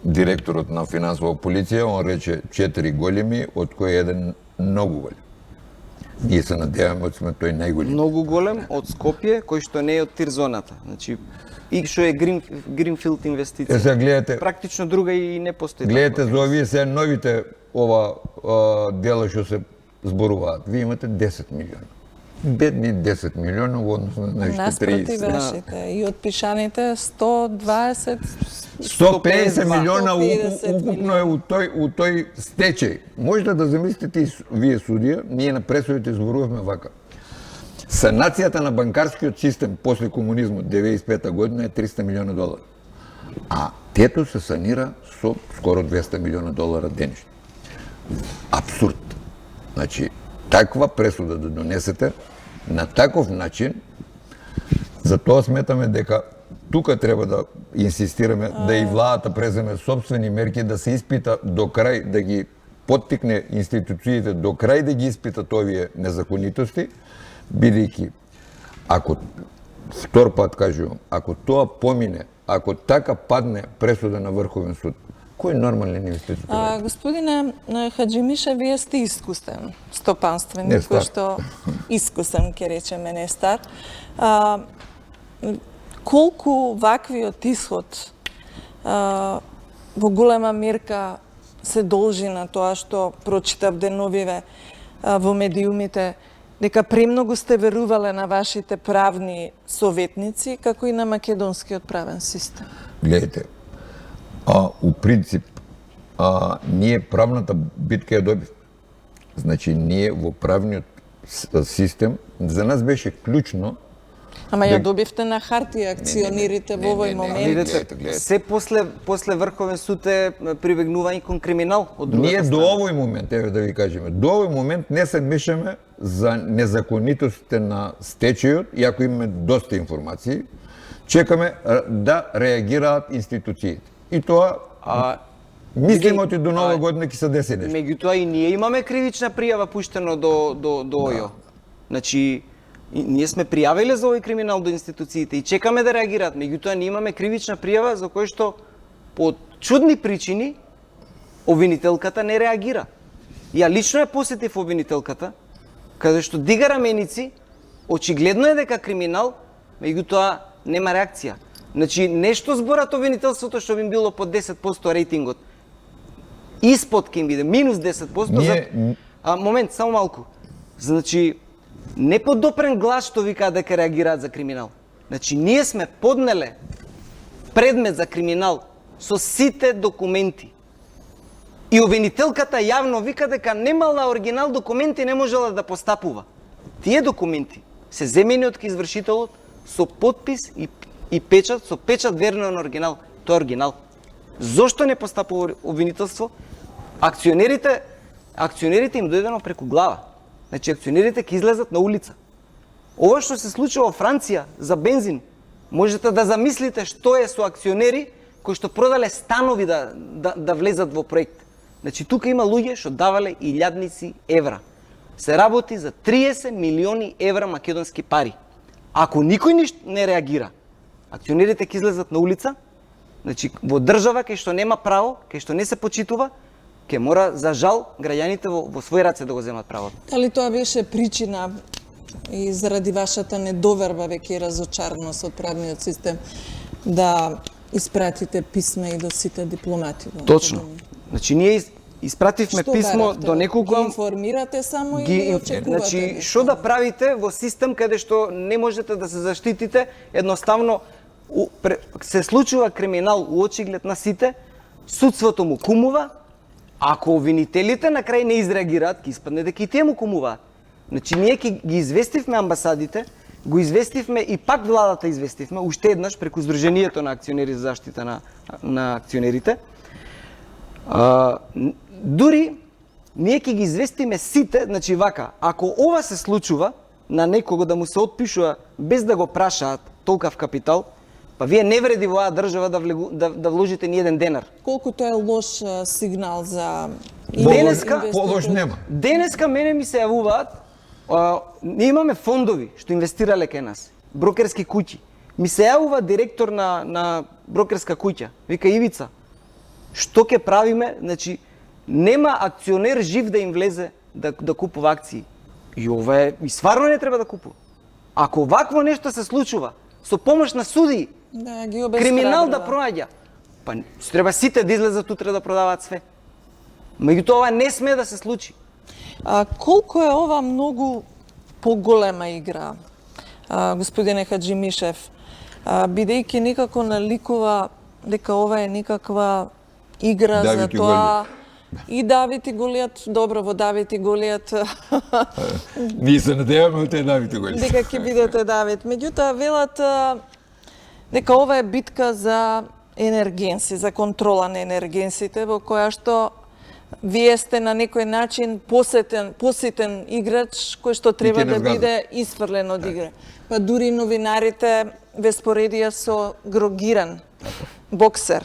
директорот на финансова полиција, он рече 4 големи, од кои еден многу голем. Ние се надеваме од сме тој најголем. Многу голем од Скопје, кој што не е од тир зоната. Значи, и што е Гринфилд инвестиција. Сега гледате, Практично друга и не постои. гледате за овие се новите дела што се зборуваат. Вие имате 10 милиона. Бедни 10 милиона во однос на нашите Наспроти 30. вашите и отпишаните 120 150 милиона 150 укупно е у тој стечај. Можете да замислите и вие судија, ние на пресудите зборувавме вака. Санацијата на банкарскиот систем после комунизмот 95 година е 300 милиона долари. А тето се санира со скоро 200 милиона долара денешно. Абсурд. Значи, таква пресуда да донесете на таков начин, затоа сметаме дека тука треба да инсистираме да и владата преземе собствени мерки, да се испита до крај, да ги поттикне институциите до крај да ги испитат овие незаконитости, бидејќи ако втор пат кажувам, ако тоа помине, ако така падне пресуда на Врховен суд, кој нормален инвеститор? Господине Хаджимиша, вие сте искусен стопанственик, Не стар. кој што искусен, ќе речеме, не стар. колку ваквиот исход во голема мерка се должи на тоа што прочитав деновиве во медиумите, дека премногу сте верувале на вашите правни советници, како и на македонскиот правен систем. Гледайте, у принцип, ние правната битка ја добив. Значи, ние во правниот систем, за нас беше клучно. Ама ја добивте на хартија акционерите во овој момент. Гледайте. Се после Врховен суд е прибегнување кон криминал од другата Ние до страна. овој момент, еве да ви кажеме, до овој момент не се мешаме за незаконитостите на стечајот, иако имаме доста информации, чекаме да реагираат институциите. И тоа, мислиме оти до нова година ќе се деси нешто. Меѓутоа и ние имаме кривична пријава пуштено до ОЈО. Значи, ние сме пријавиле за овој криминал до институциите и чекаме да реагираат. Меѓутоа ние имаме кривична пријава за кој што по чудни причини обвинителката не реагира. Ја лично ја посетив обвинителката, каде што дига раменици, очигледно е дека криминал, меѓутоа нема реакција. Значи, нешто зборат обвинителството што би било под 10% рейтингот. Испод ќе им биде, минус 10%. Момент, само малку. Значи, неподопрен глас што вика дека реагираат за криминал. Значи, ние сме поднеле предмет за криминал со сите документи. И обвинителката јавно вика дека немала оригинал документи, не можела да постапува. Тие документи се земени од извршителот со подпис и печат, со печат верно на оригинал. Тоа е оригинал. Зошто не постапува обвинителство? Акционерите им дојдено преку глава. Значи, акционерите ќе излезат на улица. Ова што се случува во Франција за бензин, можете да замислите што е со акционери кои што продале станови да влезат во проект. Значи, тука има луѓе што давале илјадници евра. Се работи за 30 милиони евра македонски пари. Ако никој не реагира, акционерите ќе излезат на улица, значи, во држава кај што нема право, кај што не се почитува, ќе мора, за жал, граѓаните во своји раце да го земат правото. Дали тоа беше причина и заради вашата недоверба веќе и разочараност од правниот систем да испратите писма и до сите дипломати? Точно. Значи, ние испративме писмо до неколку... Ги информирате само или очекувате? Значи, што да правите во систем каде што не можете да се заштитите, едноставно се случува криминал у очиглед на сите, судството му кумува, ако обвинителите на крај не изреагираат, ќе испадне дека и тие му кумуваат. Значи, ние ги известивме амбасадите, го известивме и пак владата известивме, уште еднаш преку Сдруженијето на акционери за заштита на акционерите. Дури ние ќе ги известиме сите, значи вака, ако ова се случува на некого да му се отпишува без да го прашаат толкав капитал, па вие не вреди во оваа држава да вложите ни еден денар. Колку тоа е лош сигнал за Полош нема. Денеска мене ми се јавуваат, ние имаме фондови што инвестирале кај нас, брокерски куќи. Ми се јавува директор на брокерска куќа, вика Ивица, што ќе правиме, значи нема акционер жив да им влезе да купува акции. И ова е, и стварно не треба да купува. Ако вакво нешто се случува, со помош на судии, криминал да проаѓа, па треба сите да излезат утре да продаваат све. Меѓутоа ова не сме да се случи. Колку е ова многу поголема игра, господине Хаджимишев, бидејќи некако наликува дека ова е некаква игра Давид за и тоа и Давид и Голијат, добро во Давид и Голијат. Ние се надеваме од Давид и Голијат. Дека ќе бидете Давид. Меѓутоа велат дека ова е битка за енергенси, за контрола на енергенсите, во која што вие сте на некој начин посетен играч кој што треба да биде исфрлен од игра. Па дури новинарите ве споредија со Грогиран, боксер,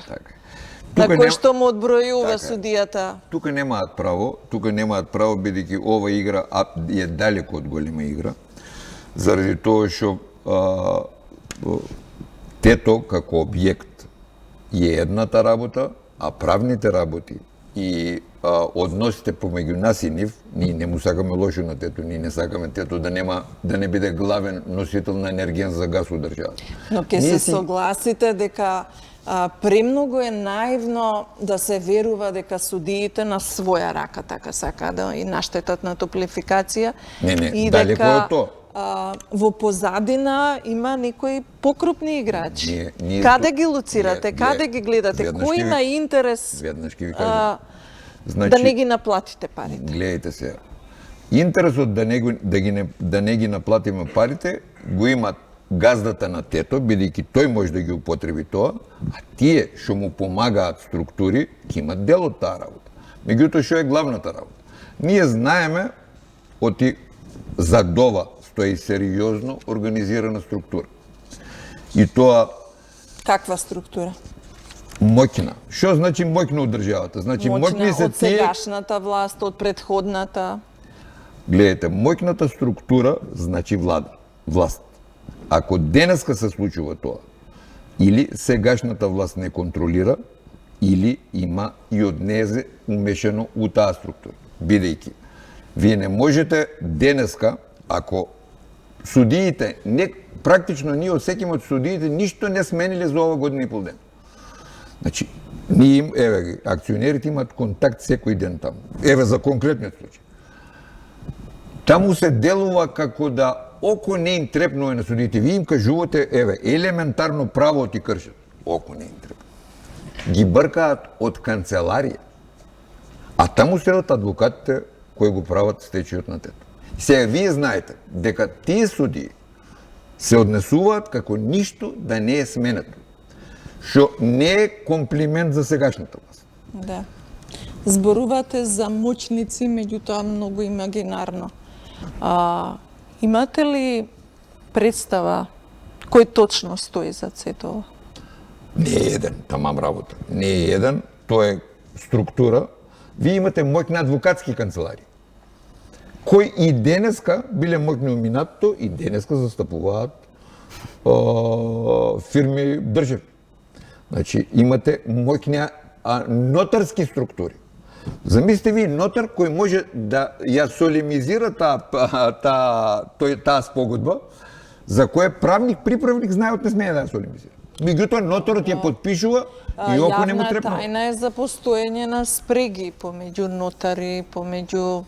на кој што му одбројува судијата. Тука немаат право, бидејќи ова игра е далеку од голема игра, заради тоа што тето како објект е едната работа, а правните работи и односите помеѓу нас и нив, ние не му сакаме лошо на тето, ние не сакаме тето да не биде главен носител на енергија за газ у државата. Но ќе се согласите дека премногу е наивно да се верува дека судиите на своја рака така сака да и наштетат на топлификација и далеко дека од тоа. Во позадина има некои покрупни играчи. Ние Каде ги луцирате, каде ги гледате, кој има интерес веднаш ќе ви кажам. да не ги наплатите парите? Гледайте се. Интересот да не ги наплатиме парите го имат газдата на тето, бидејќи тој може да ги употреби тоа, а тие што му помагаат структури, ќе имат дел од таа работа. Меѓутоа, што е главната работа? Ние знаеме оти за ДОВА стои сериозно организирана структура. И тоа Каква структура? моќна. Што значи моќна од државата? Значи моќни се од сегашната власт, од претходната? Гледайте, моќната структура значи власт. Ако денеска се случува тоа, или сегашната власт не контролира, или има и од незе умешано у таа структура. Бидејќи, вие не можете денеска, ако судиите, практично ние осеќаме од судиите, ништо не смениле за ова година и пол ден. Значи, еве ги, акционерите имат контакт секој ден таму. Еве за конкретниот случај. Таму се делува како да око не им трепнува на судиите. Вие им кажувате, еве, елементарно право ти кршат. Око не им трепнува. Ги бркаат од канцеларија. А таму седат адвокатите кои го прават стечајот на тето. Сега вие знаете дека тие судии се однесуваат како ништо да не е сменето. Што не е комплимент за сегашната власт. Да. Зборувате за моќници, меѓутоа многу имагинарно. Имате ли представа кој точно стои за сето ова? Не е еден, тамам работа. Не е еден, тоа е структура. Вие имате моќни адвокатски канцелари, кои и денеска биле моќни у минатото и денеска застапуваат фирми држави. Значи, имате моќни нотарски структури. Замислите ви нотар кој може да ја солемизира таа спогодба, за која приправник знаеот не смее да ја солемизира. Меѓутоа, нотарот ја подпишува и око не му трепнува. Јавна тајна е за постоење на спреги помеѓу нотари, помеѓу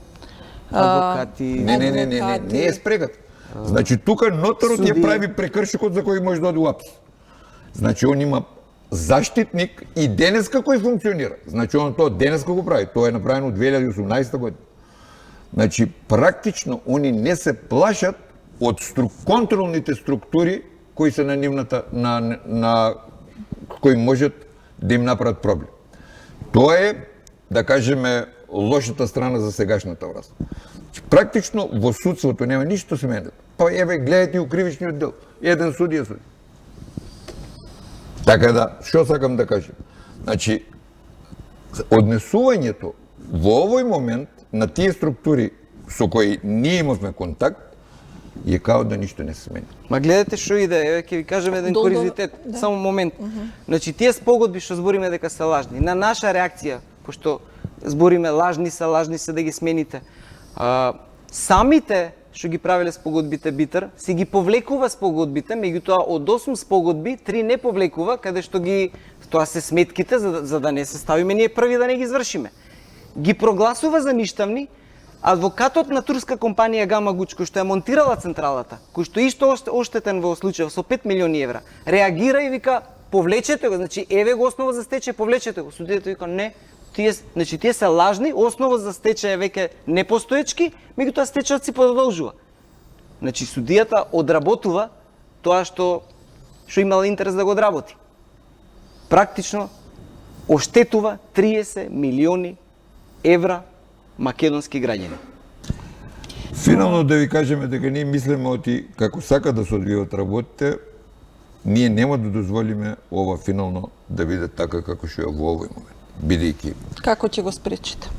адвокати. Не е спрегата. Значи, тука нотарот ја прави прекршокот за кој може да оди у апс. Значи, он има заштитник и денеска кој функционира. Значи, он тоа денеска го прави. Тоа е направено 2018 година. Значи, практично, они не се плашат од контролните структури кои се на нивната, кои можат да им направат проблем. Тоа е, да кажеме, лошата страна за сегашната власт. Практично во судството нема ништо сменето. Па еве, гледате у кривичниот дел. Еден судија суди. Така да, што сакам да кажем? Значи, однесувањето во овој момент на тие структури со кои ние имавме контакт е као да ништо не се смени. Ма гледате што иде, еве ќе ви кажем еден куризитет, само момент. Значи тие спогодби што збориме дека се лажни, на наша реакција, пошто збориме лажни се да ги смените. Самите што ги правеле спогодбите Битар, си ги повлекува спогодбите, меѓутоа од 8 спогодби 3 не повлекува, каде што тоа се сметките за да не се ставиме ние први да не ги извршиме. Ги прогласува за ништавни. Адвокатот на турска компанија Гамагуч, кој што ја монтирала централата, кој што исто оштетен во случајот со 5 милиони евра, реагира и вика повлечете го, значи еве го основа за стечај, повлечете го. Судијата вика не, тие се лажни, основа за стечај е веќе непостоечки, меѓутоа стечајот си продолжува. Значи судијата одработува тоа што имала интерес да го одработи. Практично оштетува 30 милиони евра македонски граѓани. Финално да ви кажеме дека ние мислиме оти како сака да се одвијат работите, ние нема да дозволиме ова финално да биде така како што е во овој момент. Бидејќи Како ќе го спречите?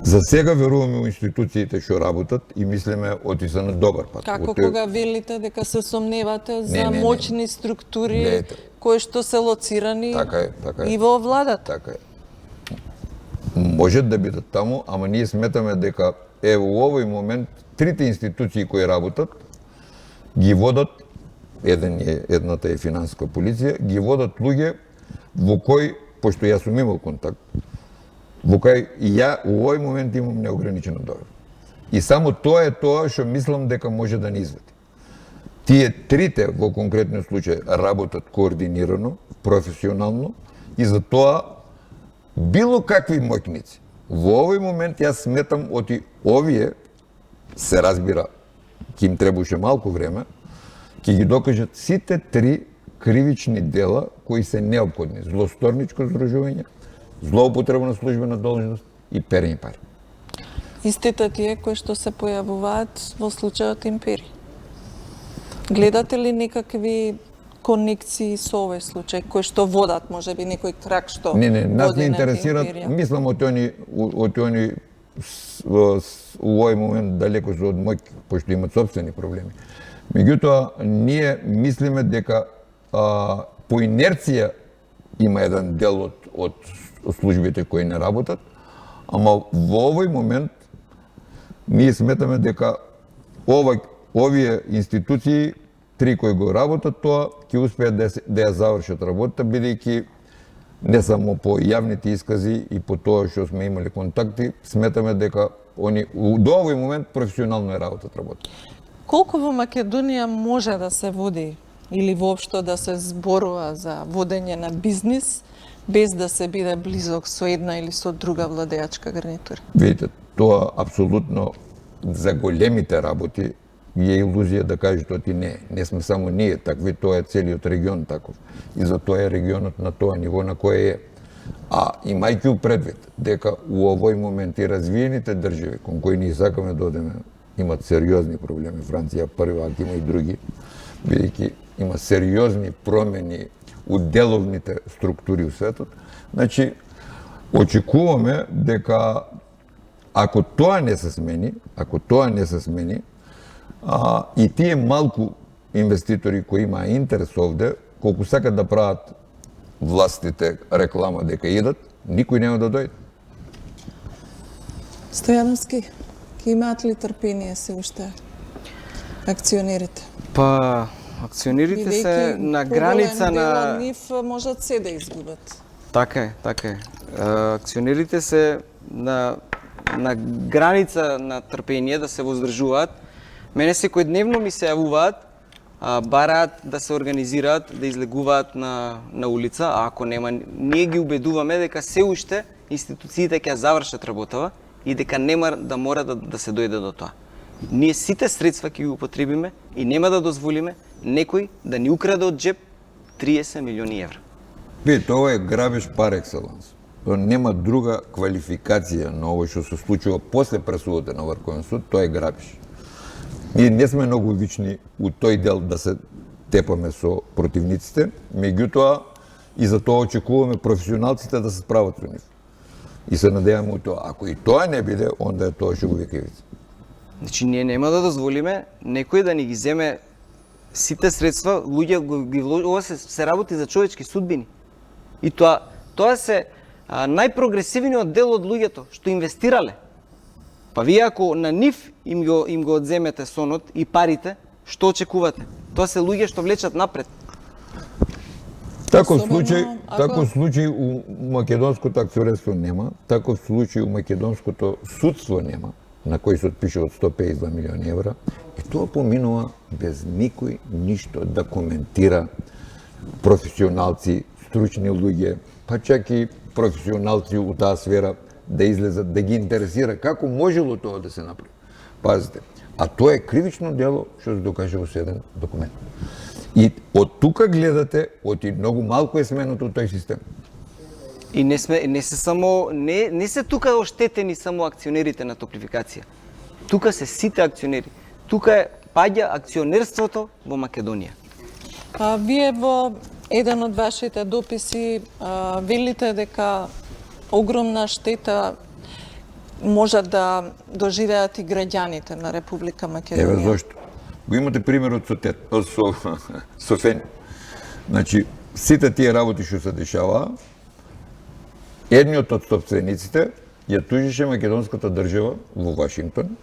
За сега веруваме во институциите што работат и мислиме оти се на добар пат. Како кога велите дека се сомневате за моќни структури кои што се лоцирани и во владата? Така е. Можат да бидат таму, ама ние сметаме дека во овој момент трите институции кои работат ги водат, едната е финансиска полиција, ги водат луѓе во кој, пошто јас сум имал контакт, во кој ја во овој момент имам неограничено доверие. И само тоа е тоа што мислам дека може да не извади. Тие трите во конкретниот случај работат координирано, професионално и за тоа било какви моќници. Во овој момент јас сметам оти овие се разбира ќе им требаше малку време, ќе ги докажат сите три кривични дела кои се неопходни: злосторничко здружување, злоупотреба на службена должност и перење пари. Истите тие кои што се појавуваат во случајот Импери. Гледате ли некакви конекции со овој случај, кои што водат, може би некој крак што Не, нас води не на интересират, Империја? мислам од они у овој момент далеко се од мој, пошто имат собствени проблеми. Меѓутоа, ние мислиме дека по инерција има еден дел од службите кои не работат, ама во овој момент ние сметаме дека овие институции, три кои го работат тоа, ќе успеат да ја завршат работата, бидејќи не само по јавните искази и по тоа што сме имали контакти, сметаме дека они до овој момент професионално ја работат работа. Колку во Македонија може да се води или воопшто да се зборува за водење на бизнис без да се биде близок со една или со друга владеачка гарнитура? Видите, тоа апсолутно за големите работи е илузија да кажете оти не сме само ние такви, тоа е целиот регион таков. И за тоа е регионот на тоа ниво на кое е. А имајќи у предвид дека у овој момент и развиените држави кон кои ние сакаме да одеме имат сериозни проблеми, Франција прва, а има и други, бидејќи има сериозни промени у деловните структури у светот, значи очекуваме дека ако тоа не се смени, и тие малку инвеститори кои имаа интерес овде, колку сакат да прават властите реклама дека идат, никој нема да дојде. Стојановски, ќе имаат ли трпение се уште акционерите? Па, акционерите се на граница на... нив можат се да изгубат. Така е. Акционерите се на граница на трпение да се воздржуваат. Мене секојдневно ми се јавуваат, бараат да се организираат, да излегуваат на улица, а ако нема, ние ги убедуваме дека се уште институциите ќе завршат работава и дека нема да мора да се дојде до тоа. Ние сите средства ќе ги употребиме и нема да дозволиме некој да ни украде од джеб 30 милиони евра. Видите, ова е грабеж пар екселанс. Тоа нема друга квалификација на ово што се случува после пресудата на Врховен суд, тоа е грабеж. Ние не сме многу вични у тој дел да се тепаме со противниците, меѓутоа и за тоа очекуваме професионалците да се справат со нив. И се надеваме у тоа. Ако и тоа не биде, онда е тоа шугови кривица. Значи, ние нема да дозволиме некој да ни ги земе сите средства, луѓе ги ова се работи за човечки судбини. И тоа се најпрогресивниот дел од луѓето што инвестирале. Па вие ако на нив им го одземете сонот и парите, што очекувате? Тоа се луѓе што влечат напред. Таков случај у македонското акционерство нема, таков случај у македонското судство нема, на кој се отпише од 152 милиони евра, и тоа поминува без никој ништо да коментира професионалци, стручни луѓе, па чак и професионалци у таа сфера да излезат, да ги интересира како можело тоа да се направи. Пазите, а тоа е кривично дело што се докаже во еден документ. И од тука гледате, оти многу малку е сменото тој систем. И не се тука оштетени само акционерите на Топлификација. Тука се сите акционери. Тука паѓа акционерството во Македонија. Вие во еден од вашите дописи велите дека огромна штета можат да доживеат и граѓаните на Република Македонија. Еве зошто. Го имате примерот со Фени. Значи, сите тие работи што се дешаваа, едниот од собствениците ја тужише македонската држава во Вашингтон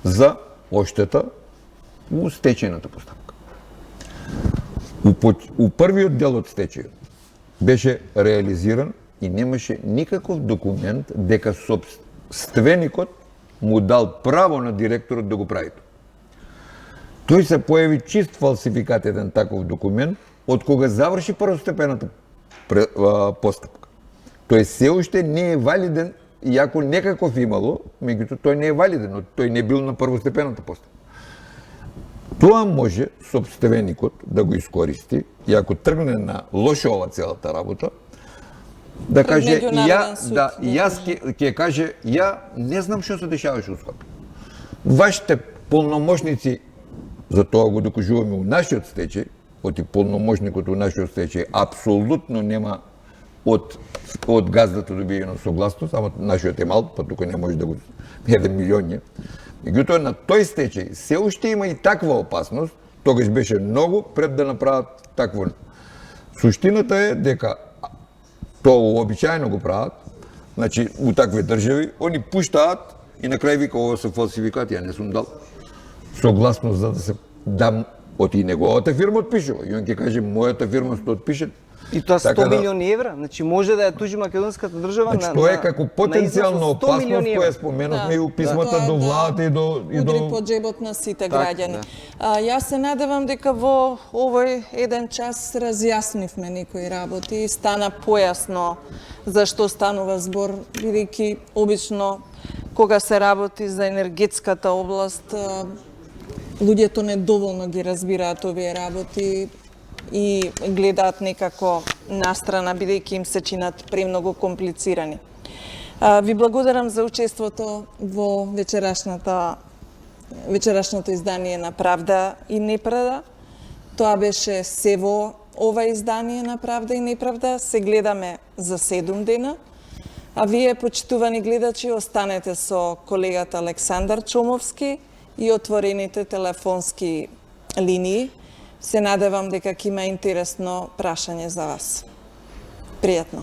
за оштета у стечајната постапка. У првиот дел од стечајот беше реализиран и немаше никаков документ дека собственикот му дал право на директорот да го прави. Тој се појави чист фалсификат еден таков документ од кога заврши првостепената постапка. Тој се уште не е валиден, иако некаков имало, меѓутоа тој не е валиден, тој не бил на првостепената постапка. Тоа може собственикот да го искористи, и ако тргне на лошо ова целата работа, да каже, јас ќе каже, ја не знам што се дешаваше у Скопје. Вашите полномошници, за тоа го докажуваме у нашиот стечај, оти полномошникот у нашиот стечај апсолутно нема од газдата добиено согласност, ама нашиот е мал, па тука не може да го 1 милион е. Меѓутоа на тој стечај се уште има и таква опасност, тогаш беше многу пред да направат такво. Суштината е дека тоа уобичаено го прават, значи у такви држави, они пуштаат и на крај вика ова се фалсификати, ја не сум дал согласност за да се дам од и неговата фирма отпишува. И он ќе каже мојата фирма што отпише. И тоа 100 милиони евра, значи може да ја тужи македонската држава на тоа е како потенцијална опасност која споменавме и у писмата до владата и до удри по џебот на сите граѓани. Јас се надевам дека во овој еден час разјаснивме некои работи и стана појасно за што станува збор, бидејќи обично кога се работи за енергетската област, луѓето недоволно ги разбираат овие работи и гледаат некако настрана, бидејќи им се чинат премногу комплицирани. Ви благодарам за учеството во вечерашното издание на Правда и Неправда. Тоа беше се во ова издание на Правда и Неправда. Се гледаме за 7 дена. А вие, почитувани гледачи, останете со колегата Александар Чомовски и отворените телефонски линии. Се надевам дека ќе има интересно прашање за вас. Пријатно.